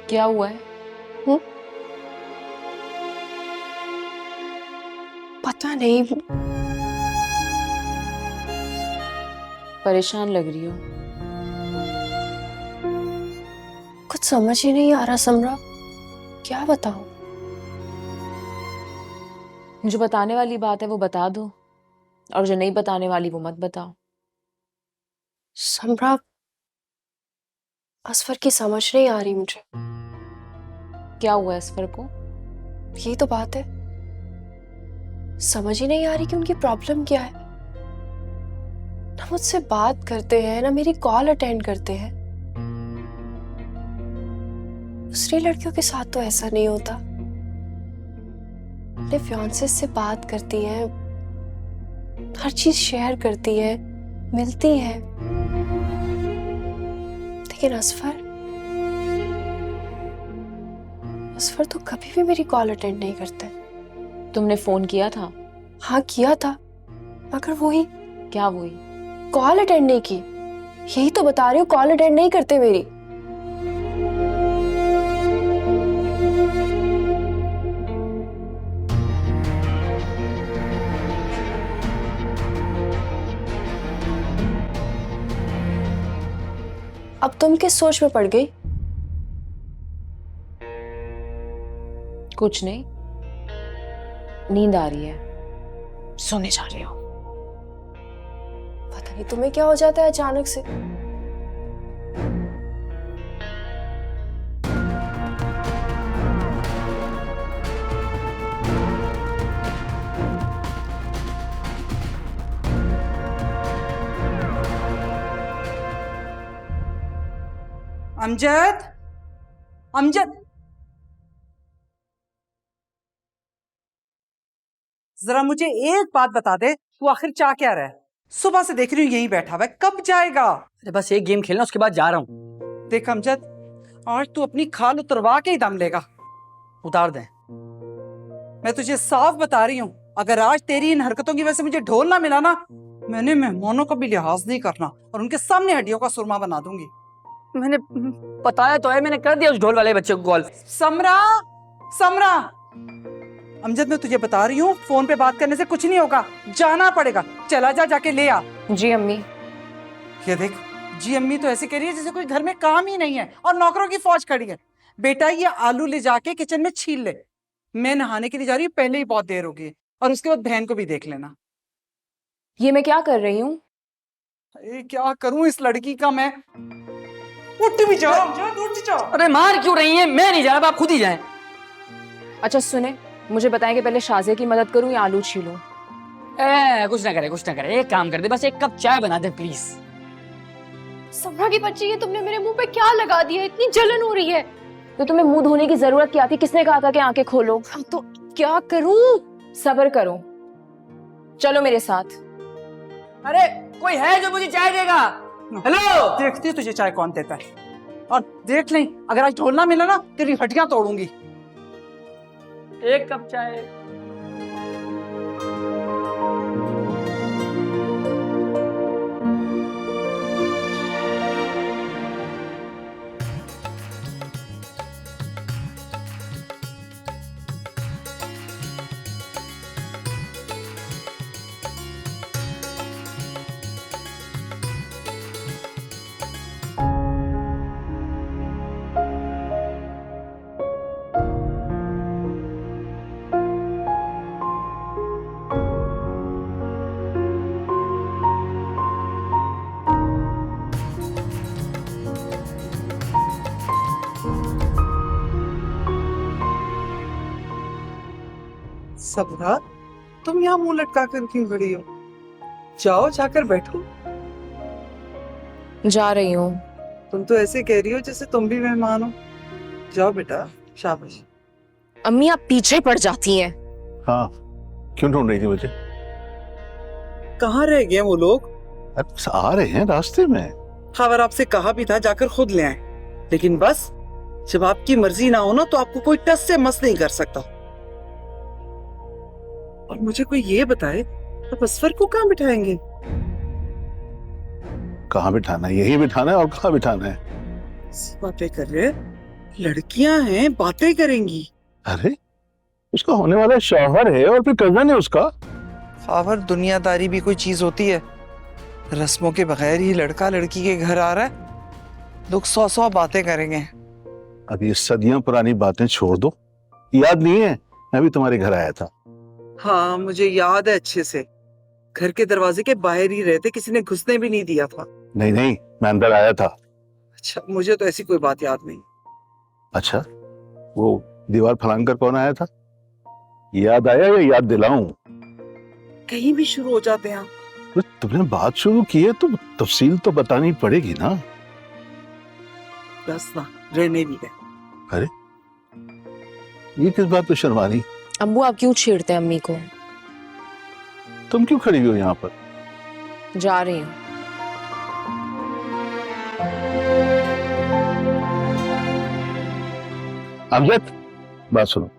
क्या हुआ है? हम्म? पता नहीं। परेशान लग रही हो। कुछ समझ ही नहीं आ रहा समरा, क्या बताऊं। जो बताने वाली बात है वो बता दो, और जो नहीं बताने वाली वो मत बताओ। समरा, असफर की समझ नहीं आ रही मुझे। क्या हुआ असफर को? यही तो बात है, समझ ही नहीं आ रही कि उनकी प्रॉब्लम क्या है। ना मुझसे बात करते हैं, ना मेरी कॉल अटेंड करते हैं। दूसरी लड़कियों के साथ तो ऐसा नहीं होता। अपने फियांसे से बात करती हैं, हर चीज शेयर करती है, मिलती है। लेकिन असफर असफर तो कभी भी मेरी कॉल अटेंड नहीं करते। तुमने फोन किया था? हाँ किया था, मगर वही क्या वही? कॉल अटेंड नहीं की। यही तो बता रही हूँ, कॉल अटेंड नहीं करते मेरी। अब तुम किस सोच में पड़ गई? कुछ नहीं, नींद आ रही है, सोने जा रही हो। पता नहीं तुम्हें क्या हो जाता है अचानक से। अमजद, अमजद, जरा मुझे एक बात बता दे, तू आखिर चाह क्या रहा है? सुबह से देख रही हूँ यहीं बैठा हुआ है, कब जाएगा? अरे बस एक गेम खेलना, उसके बाद जा रहा हूँ। देख अमजद, आज तू अपनी खाल उतरवा के ही दम लेगा। उतार दे। मैं तुझे साफ बता रही हूँ, अगर आज तेरी इन हरकतों की वजह से मुझे ढोल ना मिला ना, मैंने मेहमानों का भी लिहाज नहीं करना और उनके सामने हड्डियों का सुरमा बना दूंगी। मैंने बताया तो है, मैंने कर दिया उस ढोल वाले बच्चे को कॉल। समरा, समरा, अमजद मैं तुझे बता रही हूँ, फोन पे बात करने से कुछ नहीं होगा, जाना पड़ेगा। चला जा, जाके ले आ। जी अम्मी। ये देख, जी अम्मी तो ऐसे कह रही है जैसे कोई घर में काम ही नहीं है और नौकरों की फौज खड़ी है। बेटा ये आलू ले जाके किचन में छील ले, मैं नहाने के लिए जा रही हूँ, पहले ही बहुत देर हो गई है। और उसके बाद बहन को भी देख लेना। ये मैं क्या कर रही हूँ? क्या करूं इस लड़की का मैं। उठ भी जाओ, उठ जाओ। अरे मार क्यों रही है? मैं नहीं जा रहा, आप खुद ही जाएं। अच्छा सुने, मुझे बताएं कि पहले शाज़े की मदद करूं या आलू छीलूं? कुछ ना करे, कुछ ना करे, एक काम कर दे, बस एक कप चाय बना दे प्लीज। समरा की बच्ची, ये तुमने मेरे मुंह पे क्या लगा दिया? इतनी जलन हो रही है। तो तुम्हें मुंह धोने की जरूरत क्या थी? किसने कहा था कि आंखें खोलो? तो क्या करूं? सब्र करो, चलो मेरे साथ। अरे कोई है जो मुझे चाय देगा? हेलो, देखती तुझे चाय कौन देता है, और देख लें अगर आज ढोल ना मिला ना, तेरी हड्डियां तोड़ूंगी। एक कप चाय। सबरा, तुम यहाँ मुंह लटका कर क्यों खड़ी हो? जाओ, जाकर बैठो। जा रही हूँ। तुम तो ऐसे कह रही हो जैसे तुम भी मेहमान हो। जाओ बेटा, शाबाश। अम्मी आप पीछे पड़ जाती हैं। हाँ, क्यों ढूंढ रही थी मुझे? कहाँ रह गए वो लोग? अरे आ रहे हैं रास्ते में। खबर आपसे कहा भी था जाकर खुद ले आए, लेकिन बस जब आपकी मर्जी ना हो ना, तो आपको कोई टस से मस नहीं कर सकता। और मुझे कोई ये बताए, अब असफर को कहाँ बिठाएंगे? कहाँ बिठाना है? यही बिठाना है, और कहाँ बिठाना है? बातें कर रहे हैं, लड़कियां हैं, बातें करेंगी। अरे उसका होने वाला शौहर है और फिर कजन है उसका। खबर दुनियादारी भी कोई चीज होती है? रस्मों के बगैर ही लड़का लड़की के घर आ रहा है, लोग 100 बातें करेंगे। अब ये सदियों पुरानी बातें छोड़ दो। याद नहीं है मैं भी तुम्हारे घर आया था? हाँ, मुझे याद है अच्छे से। घर के दरवाजे के बाहर ही रहते, किसी ने घुसने भी नहीं दिया था। नहीं नहीं, मैं अंदर आया था। अच्छा, मुझे तो ऐसी कोई बात याद नहीं। अच्छा, वो दीवार फलांग कर कौन आया था? याद आया या याद दिलाऊं? कहीं भी शुरू हो जाते हैं आप। तो तुमने बात शुरू की है तो तफसील तो बतानी पड़ेगी ना। बस ना, रहने भी गए। अरे ये किस बात पे शर्मा रही? अम्बू आप क्यों छेड़ते हैं अम्मी को? तुम क्यों खड़ी हो यहाँ पर? जा रही हूँ। अमजद, बात सुनो।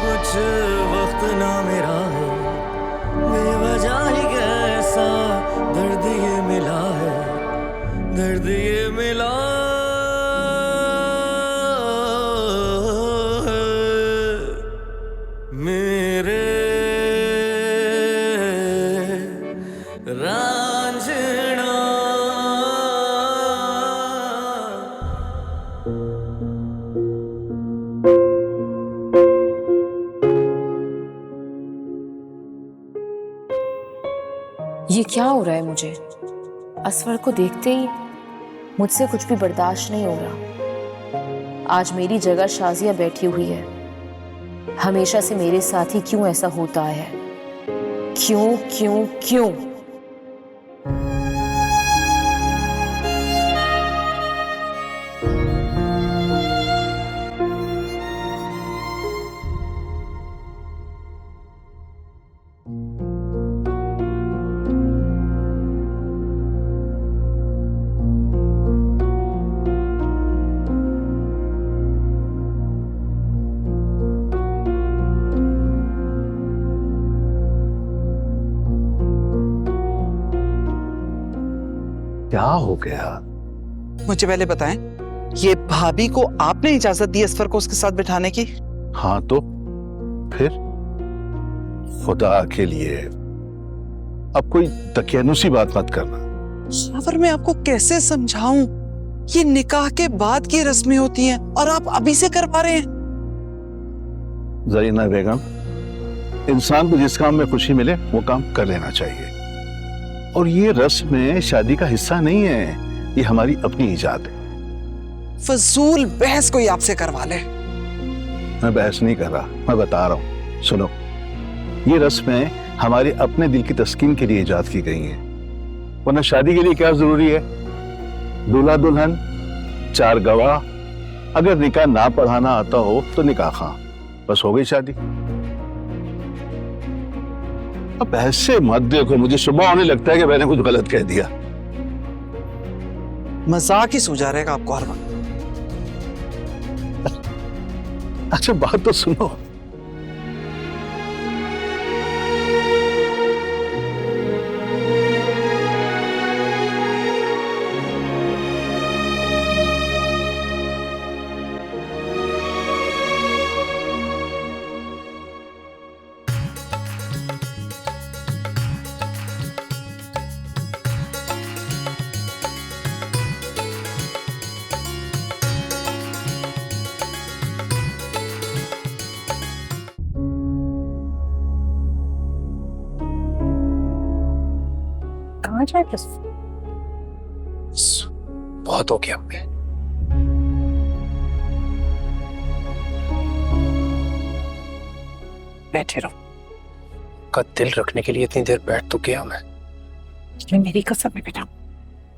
कुछ वक्त ना मेरा है, बेवजह ही कैसा दर्द ये मिला है, दर्द ये मिला है मेरे रांझना। ये क्या हो रहा है मुझे? असफर को देखते ही मुझसे कुछ भी बर्दाश्त नहीं हो रहा। आज मेरी जगह शाजिया बैठी हुई है। हमेशा से मेरे साथ ही क्यों ऐसा होता है? क्यों क्यों क्यों? क्या हो गया? मुझे पहले बताएं, ये भाभी को आपने इजाजत दी असफर को उसके साथ बिठाने की? हाँ तो फिर खुदा के लिए अब कोई तकियानुसी बात मत करना। शावर, मैं आपको कैसे समझाऊं? ये निकाह के बाद की रस्में होती हैं और आप अभी से करवा रहे हैं। जरीना बेगम, इंसान को जिस काम में खुशी मिले वो काम कर लेना चाहिए। और ये रस्म शादी का हिस्सा नहीं है, ये हमारी अपनी इजाद है। फजूल बहस कोई आपसे करवा ले। मैं बहस नहीं कर रहा, मैं बता रहा हूँ। सुनो, ये रस्में हमारे अपने दिल की तस्कीन के लिए इजाद की गई हैं। वरना शादी के लिए क्या जरूरी है? दूल्हा दुल्हन, 4 गवाह, अगर निकाह ना पढ़ाना आता हो तो निकाह खां, बस हो गई शादी। अब ऐसे मत देखो, मुझे सुबह होने लगता है कि मैंने कुछ गलत कह दिया। मजाक ही सूझा रहेगा आपको हर वक्त। अच्छा बात तो सुनो। कहाँ जाए? बहुत हो गया हमें। बैठे रहो। का दिल रखने के लिए इतनी देर बैठ तो गया मैं। ये मेरी कसम है बेटा,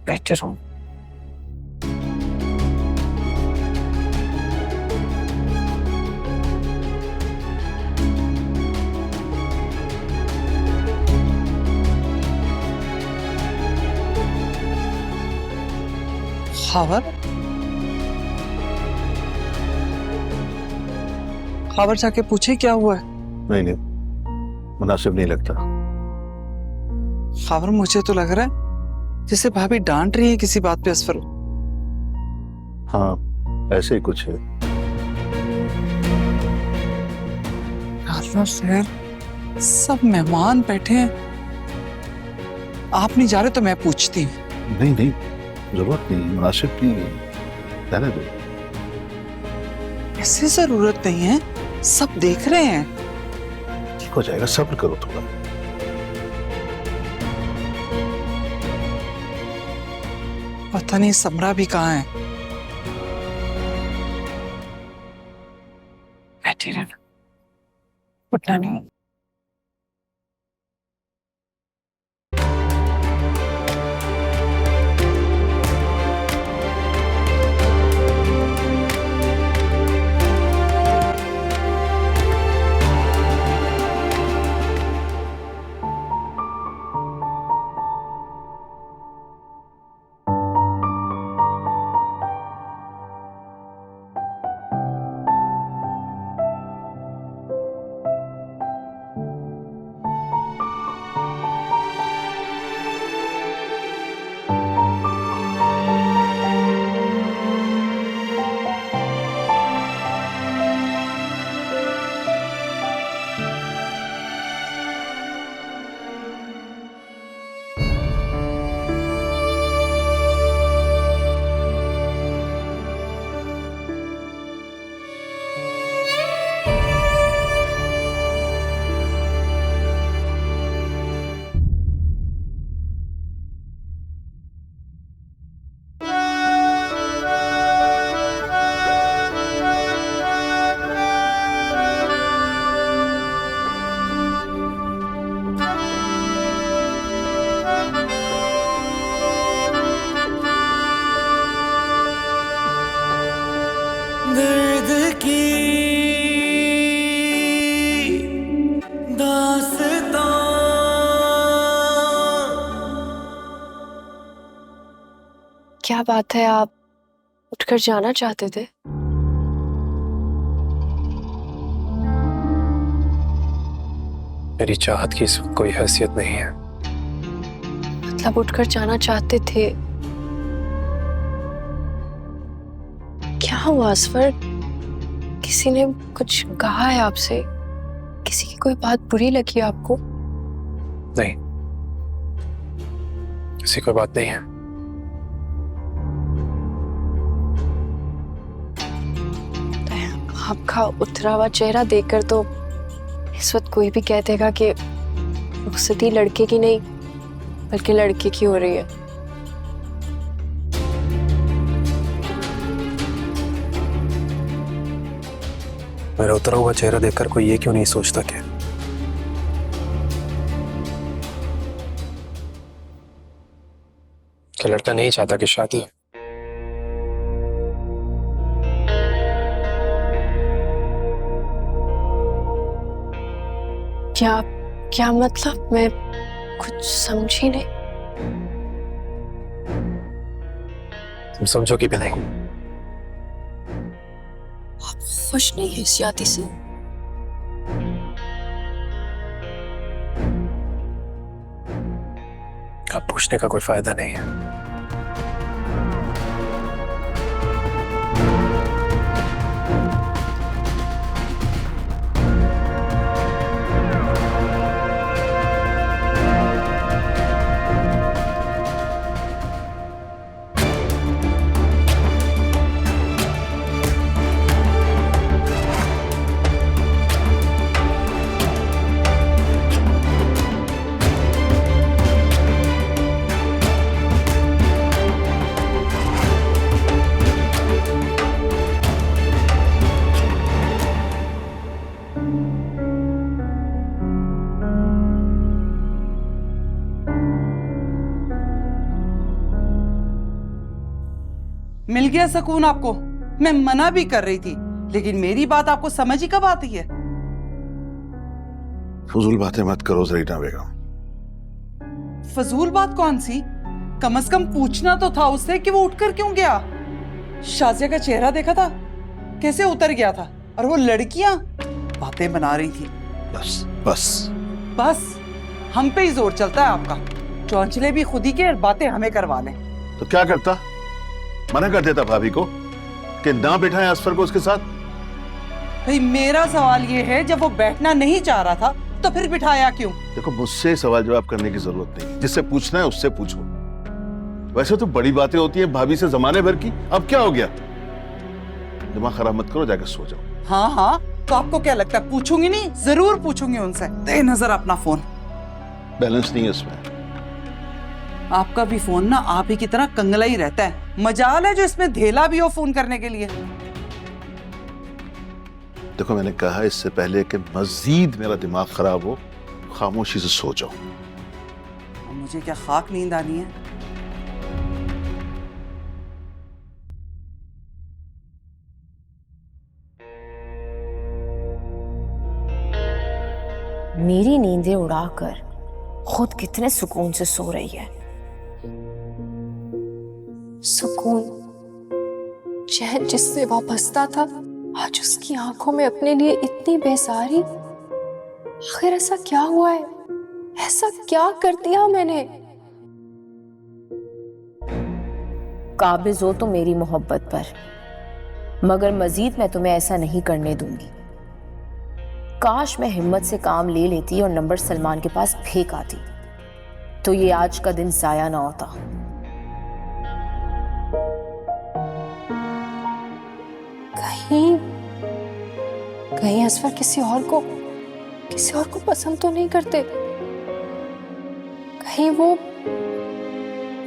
बैठे रहो। खबर खबर जाके पूछे क्या हुआ है। नहीं, मुनासिब नहीं लगता। खबर मुझे तो लग रहा है जैसे भाभी डांट रही है किसी बात पे असफर। हाँ, ऐसे ही कुछ है। सर, सब मेहमान बैठे हैं, आप नहीं जा रहे तो मैं पूछती हूँ। नहीं, जरूरत नहीं, मुनासिब नहीं है, रहने दो। ऐसे जरूरत नहीं है, सब देख रहे हैं। ठीक हो जाएगा, सब्र करो थोड़ा। पता नहीं समरा भी कहाँ है। बैठे रहना, उठना नहीं। दर्द की दास्तां। क्या बात है, आप उठकर जाना चाहते थे? मेरी चाहत की इस वक्त कोई हैसियत नहीं है। मतलब उठकर जाना चाहते थे? क्या हुआ असफर? किसी ने कुछ कहा है आपसे? किसी की कोई बात बुरी लगी आपको? नहीं, ऐसी कोई बात नहीं है। आपका उतरा हुआ चेहरा देखकर तो इस वक्त कोई भी कह देगा कि रुखसती लड़के की नहीं बल्कि लड़के की हो रही है। मेरा उतरा हुआ चेहरा देखकर कोई ये क्यों नहीं सोचता कि लड़का नहीं चाहता कि शादी हो। क्या मतलब? मैं कुछ समझी नहीं। तुम समझोगी भी नहीं। आप खुश नहीं है इस शादी से? अब पूछने का कोई फायदा नहीं है। मिल गया सुकून आपको? मैं मना भी कर रही थी, लेकिन मेरी बात आपको समझ ही कब आती है? फजूल बातें मत करो जरीना बेगम। फजूल बात कौन सी? कम से कम पूछना तो था उससे कि वो उठकर क्यों गया। शाजिया का चेहरा देखा था, कैसे उतर गया था, और वो लड़कियां बातें बना रही थी। बस बस बस हम पे ही जोर चलता है आपका। चौंचले भी खुद ही के और बातें हमें करवा लें। तो क्या करता? मना कर देता भाभी को कि ना बिठाएं असफर को उसके साथ। भाई मेरा सवाल ये है, जब वो बैठना नहीं चाह रहा था तो फिर बिठाया क्यों? देखो, मुझसे सवाल जवाब करने की जरूरत नहीं, जिससे पूछना है उससे पूछो। वैसे तो बड़ी बातें होती है भाभी से जमाने भर की, अब क्या हो गया? दिमाग खराब मत करो, जाकर सो जाओ। हाँ हाँ, तो आपको क्या लगता है पूछूंगी नहीं? जरूर पूछूंगी उनसे। दे नजर अपना फोन। बैलेंस नहीं है इसमें। आपका भी फोन ना आप ही की तरह कंगला ही रहता है। मजाल है जो इसमें धेला भी हो फोन करने के लिए। देखो, मैंने कहा इससे पहले कि मजीद मेरा दिमाग खराब हो, खामोशी से सो जाओ। मुझे क्या खाक नींद आनी है? मेरी नींदें उड़ाकर खुद कितने सुकून से सो रही है। सुकून, चैन जिससे वापसता था, आज उसकी आंखों में अपने लिए इतनी बेसारी। आखिर ऐसा क्या हुआ है? ऐसा क्या कर दिया मैंने? काबिज हो तो मेरी मोहब्बत पर, मगर मजीद मैं तुम्हें ऐसा नहीं करने दूंगी। काश मैं हिम्मत से काम ले लेती और नंबर सलमान के पास फेंक आती, तो ये आज का दिन जाया ना होता। कहीं असफर किसी और को पसंद तो नहीं करते? कहीं वो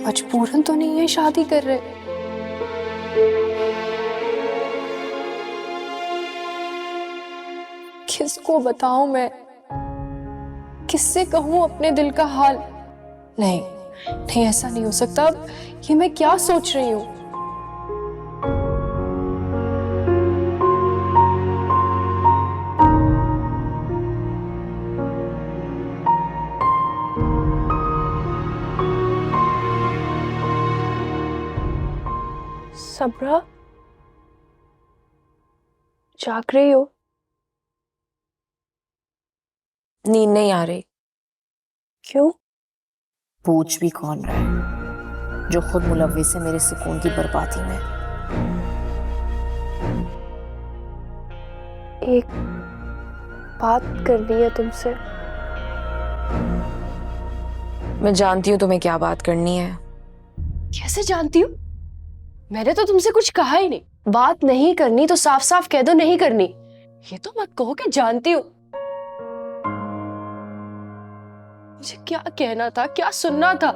मजबूरन तो नहीं है शादी कर रहे? किसको बताऊं मैं? किससे कहूं अपने दिल का हाल? नहीं, ऐसा नहीं हो सकता। ये मैं क्या सोच रही हूं? सबरा, जाग रही हो? नींद नहीं आ रही। क्यों? पूछ भी कौन रहा है जो खुद मुलव्विस है मेरे सुकून की बर्बादी में। एक बात करनी है तुमसे। मैं जानती हूँ तुम्हें क्या बात करनी है। कैसे जानती हूँ? मैंने तो तुमसे कुछ कहा ही नहीं। बात नहीं करनी तो साफ साफ कह दो नहीं करनी। ये तो मत कहो कि जानती हूँ। मुझे क्या कहना था, क्या सुनना था?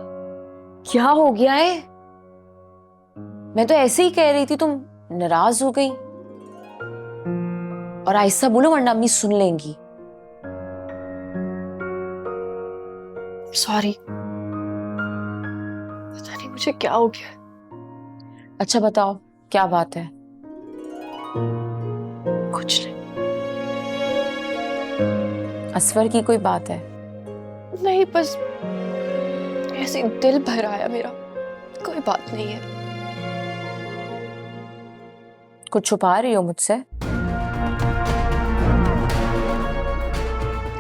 क्या हो गया है? मैं तो ऐसे ही कह रही थी, तुम नाराज हो गई। और आहिस्ता बोलो वरना अम्मी सुन लेंगी। सॉरी, पता नहीं मुझे क्या हो गया। अच्छा बताओ क्या बात है? कुछ नहीं। असफर की कोई बात है? नहीं, बस ऐसे दिल भर आया मेरा। कोई बात नहीं है। कुछ छुपा रही हो मुझसे?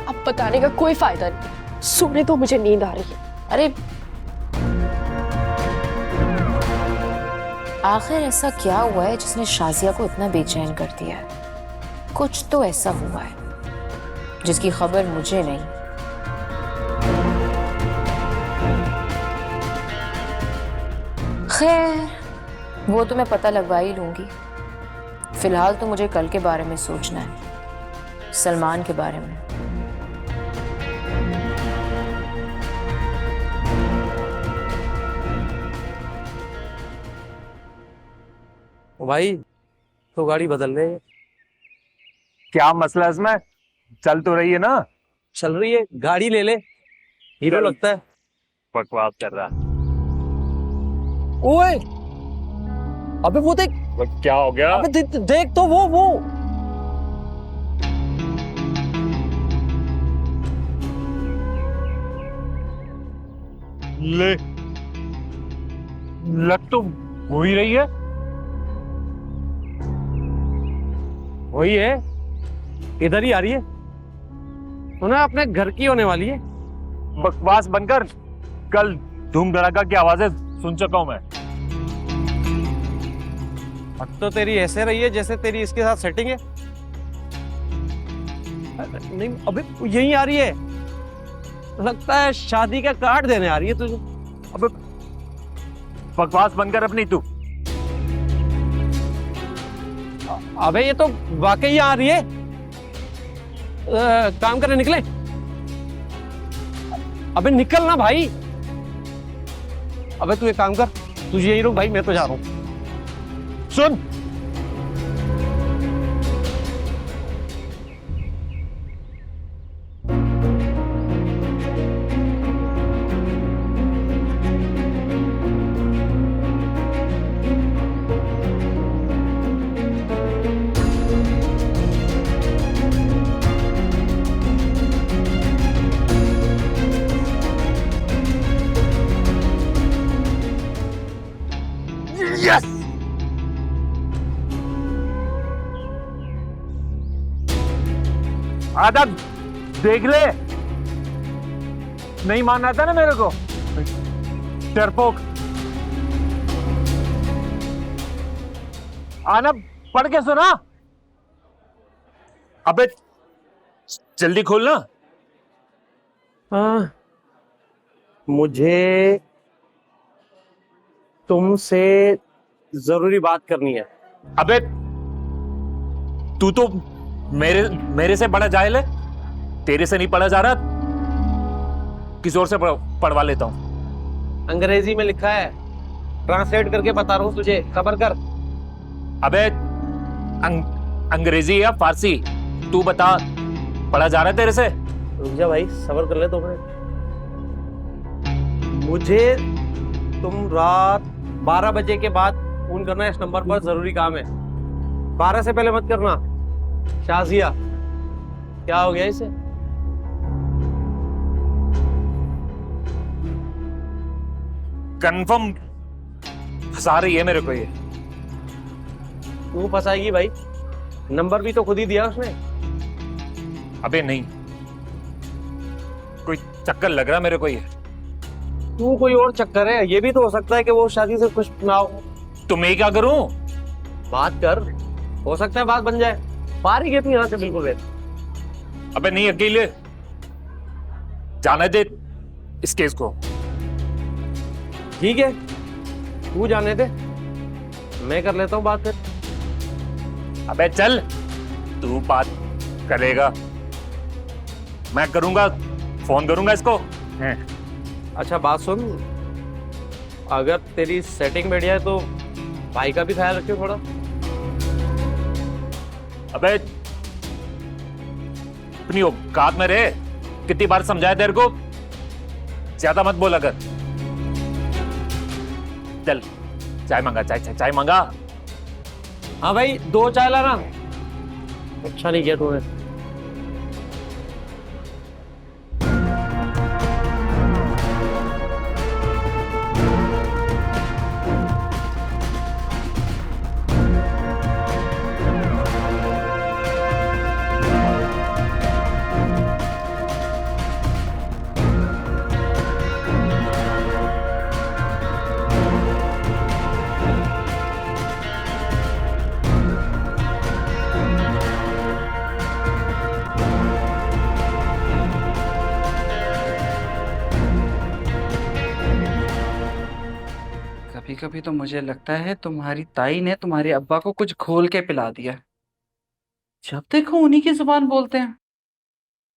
अब बताने का कोई फायदा नहीं। सोने तो मुझे नींद आ रही है। अरे आखिर ऐसा क्या हुआ है जिसने शाजिया को इतना बेचैन कर दिया है? कुछ तो ऐसा हुआ है जिसकी खबर मुझे नहीं। खैर, वो तो मैं पता लगवा ही लूंगी। फिलहाल तो मुझे कल के बारे में सोचना है, सलमान के बारे में। भाई तो गाड़ी बदल रहे हैं। क्या मसला है इसमें? चल तो रही है ना? चल रही है, गाड़ी ले ले। हीरो लगता है। बकवास कर रहा। ओए, अबे वो देख, क्या हो गया? अबे देख तो वो ले, लग तो हो ही रही है। वही है, इधर ही आ रही है। उन्हें अपने घर की होने वाली है। बकवास बनकर, कल धूम धड़ाका की आवाजें सुन चुका हूं मैं। अब तो तेरी ऐसे रही है जैसे तेरी इसके साथ सेटिंग है। नहीं, अबे यही आ रही है। लगता है शादी का कार्ड देने आ रही है तुझे। अबे बकवास बनकर अपनी तू। अबे ये तो वाकई आ रही है। काम करने निकले। अबे निकल ना भाई। अबे तू एक काम कर, तुझे यही रुक भाई, मैं तो जा रहा हूं। सुन, यस, आदम देख ले। नहीं मानना था ना मेरे को, डरपोक। आना, पढ़ के सुना। अबे जल्दी खोलना। हाँ, मुझे तुमसे जरूरी बात करनी है। अबे तू तो मेरे से बड़ा जाहिल है। तेरे से नहीं पढ़ा जा रहा, किसी और से पढ़वा लेता हूं। अंग्रेजी में लिखा है, ट्रांसलेट करके बता रहा हूं तुझे, सबर कर। अबे अंग्रेजी या फारसी, तू बता, पढ़ा जा रहा है तेरे से? रुक जा भाई, सबर कर ले 2 मिनट। मुझे तुम रात 12 बजे के बाद फोन करना है, इस नंबर पर जरूरी काम है। 12 से पहले मत करना। शाजिया, क्या हो गया इसे? कंफर्म फंसा रही है मेरे को ये। तू फंसाएगी भाई, नंबर भी तो खुद ही दिया उसने। अबे नहीं, कोई चक्कर लग रहा मेरे को ये। तू कोई और चक्कर है, ये भी तो हो सकता है कि वो शादी से खुश ना हो। तो मैं क्या करूं? बात कर, हो सकता है बात बन जाए। फारिग है तू यहाँ से बिल्कुल है। अबे नहीं, अकेले जाने दे इस केस को। ठीक है, तू जाने दे, मैं कर लेता हूँ बात फिर। अबे चल, तू बात करेगा, मैं करूंगा, फोन करूंगा इसको। अच्छा बात सुन, अगर तेरी सेटिंग बढ़िया है तो भाई का भी ख्याल रखियो थोड़ा। अबे अपनी औकात में रहे। कितनी बार समझाया तेरे को, ज्यादा मत बोला कर। चल चाय मंगा, चाय मंगा। हाँ भाई, 2 चाय लाना। अच्छा नहीं किया तूने। कभी कभी तो मुझे लगता है तुम्हारी ताई ने तुम्हारे अब्बा को कुछ घोल के पिला दिया। जब देखो उन्हीं की जुबान बोलते हैं।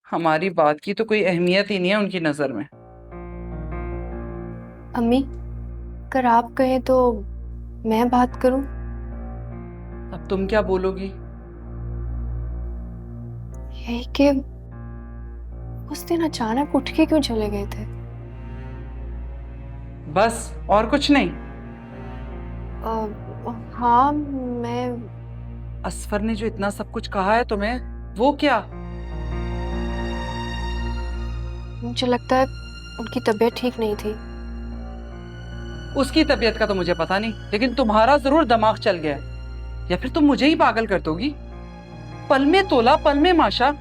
हमारी बात की तो कोई अहमियत ही नहीं है उनकी नजर में। अम्मी, अगर आप कहें तो मैं बात करूं? अब तुम क्या बोलोगी? यही कि उस दिन अचानक उठ के क्यों चले गए थे? बस और कुछ नहीं? हाँ मैं असफर ने जो इतना सब कुछ कहा है तुम्हें, वो क्या? मुझे लगता है उनकी तबीयत ठीक नहीं थी। उसकी तबीयत का तो मुझे पता नहीं, लेकिन तुम्हारा जरूर दिमाग चल गया है। या फिर तुम मुझे ही पागल कर दोगी। पल में तोला पल में माशा।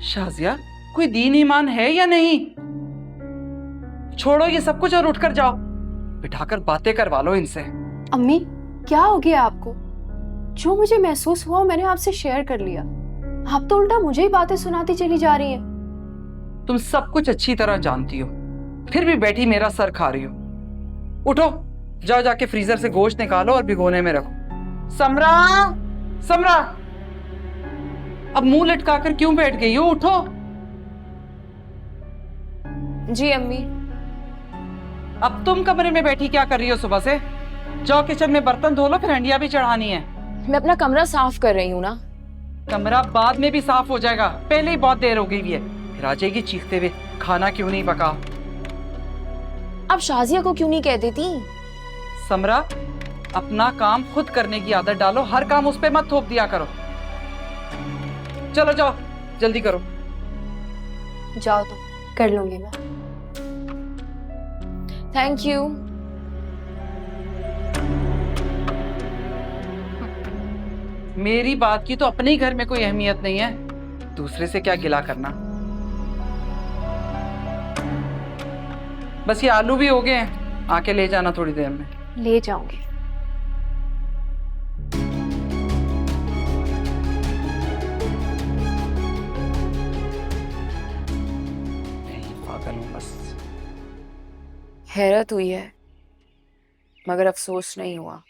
शाजिया, कोई दीन ईमान है या नहीं? छोड़ो ये सब कुछ और उठकर जाओ, बिठाकर बातें करवा लो इनसे। अम्मी, क्या हो गया आपको? जो मुझे महसूस हुआ मैंने आपसे शेयर कर लिया। आप तो उल्टा मुझे ही बातें सुनाती चली जा रही हैं। तुम सब कुछ अच्छी तरह जानती हो, फिर भी बैठी मेरा सर खा रही हो। उठो, जाओ जाके फ्रीजर से गोश्त निकालो और भिगोने में रखो। समरा, समरा, अब मुंह लटकाकर क्यों बैठ गई हो? उठो। जी अम्मी। अब तुम कमरे में बैठी क्या कर रही हो सुबह से? जाओ किचन में बर्तन धो लो, फिर हंडिया भी चढ़ानी है। मैं अपना कमरा साफ कर रही हूँ ना। कमरा बाद में भी साफ हो जाएगा, पहले ही बहुत देर हो गई है। फिर आ जाएगी चीखते हुए, खाना क्यों नहीं पका? अब शाजिया को क्यों नहीं कह देती? समरा, अपना काम खुद करने की आदत डालो, हर काम उस पे मत थोप दिया करो। चलो जाओ, जल्दी करो। जाओ तुम, कर लूंगी मैं। Thank you. मेरी बात की तो अपने ही घर में कोई अहमियत नहीं है, दूसरे से क्या गिला करना। बस ये आलू भी हो गए हैं, आके ले जाना थोड़ी देर में। ले जाऊंगी। पागल हूं बस। हैरत हुई है, मगर अफसोस नहीं हुआ,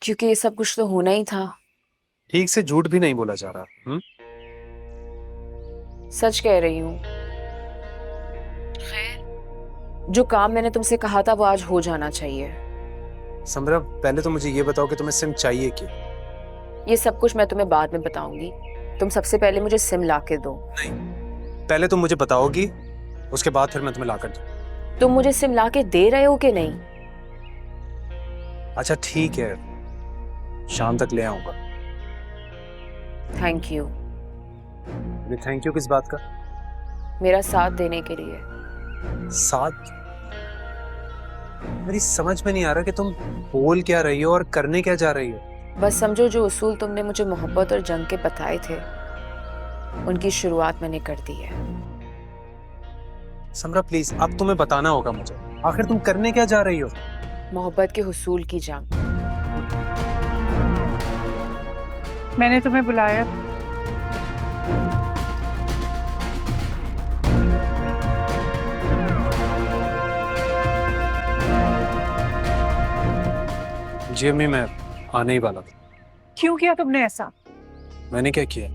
क्योंकि ये सब कुछ तो होना ही था। ठीक से झूठ भी नहीं बोला जा रहा। सच कह रही हूँ। जो काम मैंने तुमसे कहा था वो आज हो जाना चाहिए। समरा, पहले तो मुझे ये बताओ कि तुम्हें सिम चाहिए क्यों? ये सब कुछ मैं तुम्हें बाद में बताऊंगी। तुम सबसे पहले मुझे सिम ला के दो। नहीं, पहले तुम मुझे बताओगी, उसके बाद फिर मैं तुम्हें ला कर दूँ। तुम मुझे सिम ला के दे रहे हो कि नहीं? अच्छा ठीक है, शाम तक ले आऊंगा। Thank you. थैंक यू किस बात का? मेरा साथ देने के लिए। साथ? मेरी समझ में नहीं आ रहा कि तुम बोल क्या रही हो और करने क्या जा रही हो। बस समझो, जो उसूल तुमने मुझे मोहब्बत और जंग के बताए थे, उनकी शुरुआत मैंने कर दी है। समरा प्लीज, अब तुम्हें बताना होगा मुझे, आखिर तुम करने क्या जा रही हो? मोहब्बत के हुसूल की जंग। मैंने तुम्हें बुलाया। जी अम्मी, मैं आने ही वाला था। क्यों किया तुमने ऐसा? मैंने क्या किया?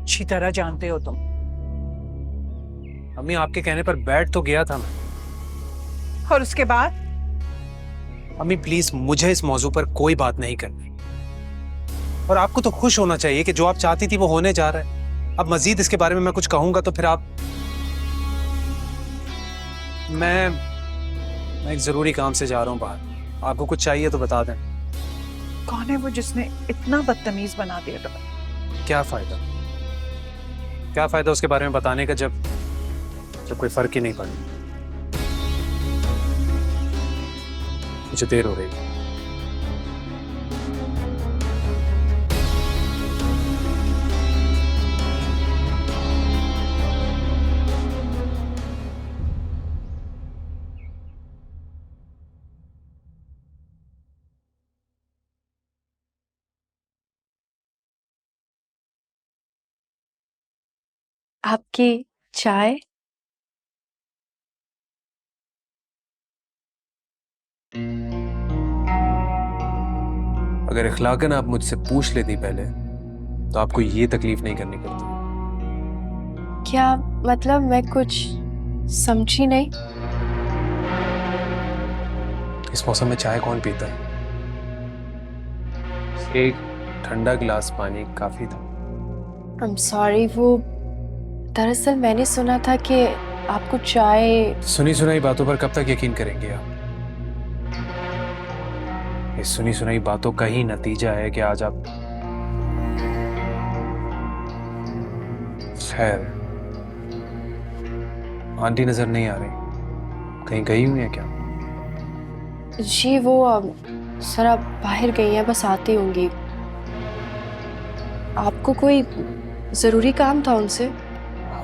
अच्छी तरह जानते हो तुम। अम्मी, आपके कहने पर बैठ तो गया था मैं। और उसके बाद? अम्मी प्लीज, मुझे इस मौजू पर कोई बात नहीं करनी। और आपको तो खुश होना चाहिए कि जो आप चाहती थी वो होने जा रहा है। अब मजीद इसके बारे में मैं कुछ कहूंगा तो फिर आप... मैं एक जरूरी काम से जा रहा हूँ बाहर। आपको कुछ चाहिए तो बता दें। कौन है वो जिसने इतना बदतमीज बना दिया तुम्हें? क्या फायदा? क्या फायदा उसके बारे में बताने का जब कोई फर्क ही नहीं पड़ा। मुझे देर हो रही है। आपकी चाय? अगर इखलाकन आप मुझसे पूछ लेती पहले तो आपको ये तकलीफ नहीं करनी पड़ती। क्या मतलब? मैं कुछ समझी नहीं। इस मौसम में चाय कौन पीता है? एक ठंडा गिलास पानी काफी था। I'm sorry, वो दरअसल मैंने सुना था कि आपको चाय... सुनी सुनाई बातों पर कब तक यकीन करेंगे आप? ये सुनी सुनाई बातों का ही नतीजा है कि आज आप। खैर, आंटी नजर नहीं आ रही, कहीं गई हुई है क्या? जी वो जरा बाहर गई हैं, बस आती होंगी। आपको कोई जरूरी काम था उनसे?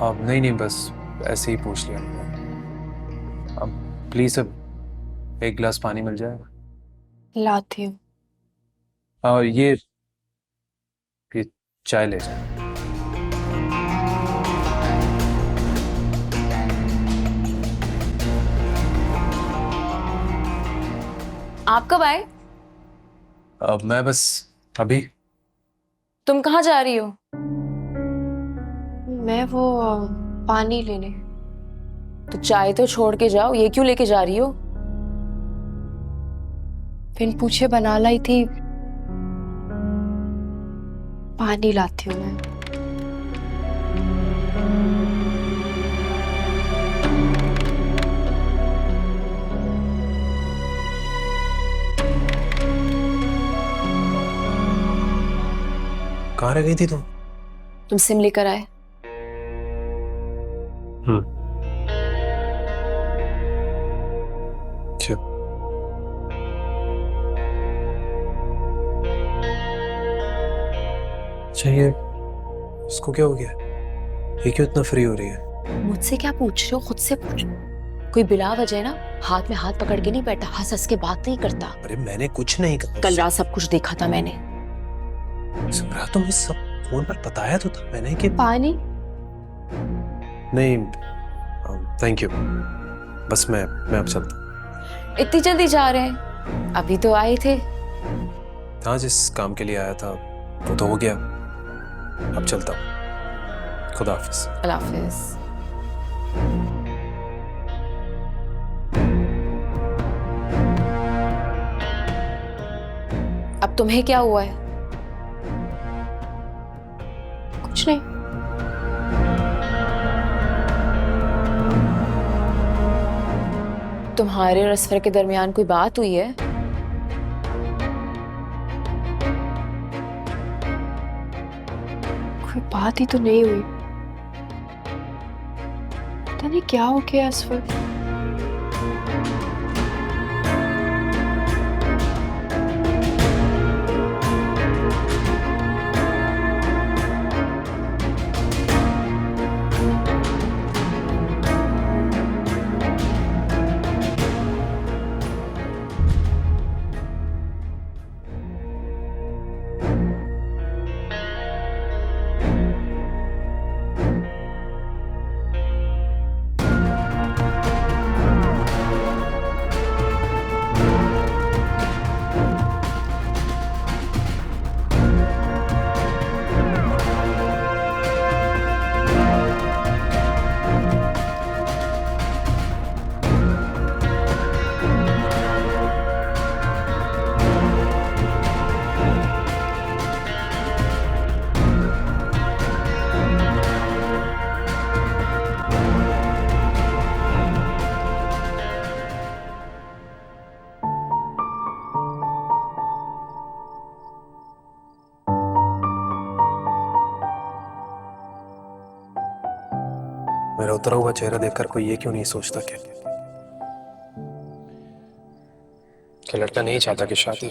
हाँ नहीं नहीं, बस ऐसे ही पूछ लिया। अब प्लीज अब एक गिलास पानी मिल जाएगा? लाती हूँ। और ये चाय ले जाए। आप कब आए? अब मैं बस अभी। तुम कहाँ जा रही हो? मैं वो पानी लेने। तो चाय तो छोड़ के जाओ, ये क्यों लेके जा रही हो? बिन पूछे बना लाई थी, पानी लाती हूँ मैं। कहाँ रह गई थी तुम? तुम सिम लेकर आए। अच्छा, ये इसको क्या हो गया? ये क्यों इतना फ्री हो रही है? मुझसे क्या पूछ रहे हो? खुद से पूछो। कोई बिला वजह ना हाथ में हाथ पकड़ के नहीं बैठा, हंस हंस के बात नहीं करता। अरे मैंने कुछ नहीं कहा। कल रात सब कुछ देखा था मैंने। सुब्रा, तुम्हें सब फोन पर बताया तो था मैंने कि पानी? नहीं थैंक यू, बस मैं अब चलता। इतनी जल्दी जा रहे हैं? अभी तो आए थे। हाँ, जिस काम के लिए आया था वो तो हो गया, अब चलता हूँ। खुदा हाफिज। अल्लाह हाफिज। अब तुम्हें क्या हुआ है? कुछ नहीं। तुम्हारे और असफर के दरमियान कोई बात हुई है? कोई बात ही तो नहीं हुई। पता नहीं क्या हो गया असफर। मेरा उतरा हुआ चेहरा देखकर कोई ये क्यों नहीं सोचता कि लड़का नहीं चाहता कि शादी